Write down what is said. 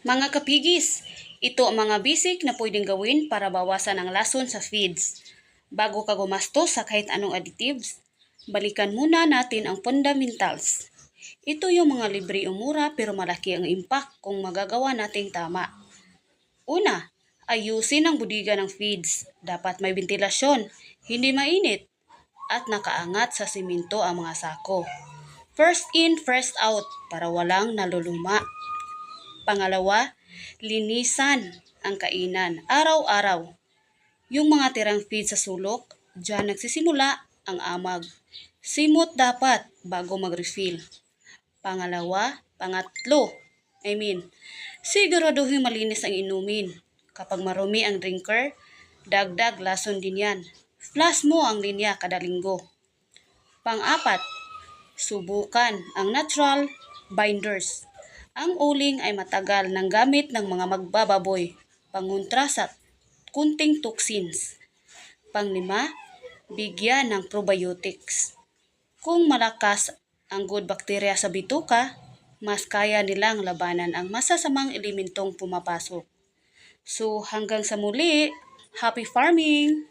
Mga kapigis, ito ang mga basic na pwedeng gawin para bawasan ang lason sa feeds. Bago ka gumastos sa kahit anong additives, balikan muna natin ang fundamentals. Ito yung mga libre o mura pero malaki ang impact kung magagawa nating tama. Una, ayusin ang budiga ng feeds. Dapat may ventilasyon, hindi mainit, at nakaangat sa simento ang mga sako. First in, first out para walang naluluma. Pangalawa, linisan ang kainan araw-araw. Yung mga tirang feed sa sulok, dyan nagsisimula ang amag. Simot dapat bago mag-refill. Siguraduhin malinis ang inumin. Kapag marumi ang drinker, dagdag lason din yan. Flush mo ang linya kada linggo. Pang-apat, subukan ang natural binders. Ang uling ay matagal ng gamit ng mga magbababoy, pangontra sa kunting toxins. Panglima, bigyan ng probiotics. Kung malakas ang good bacteria sa bituka, mas kaya nilang labanan ang masasamang elementong pumapasok. So hanggang sa muli, happy farming!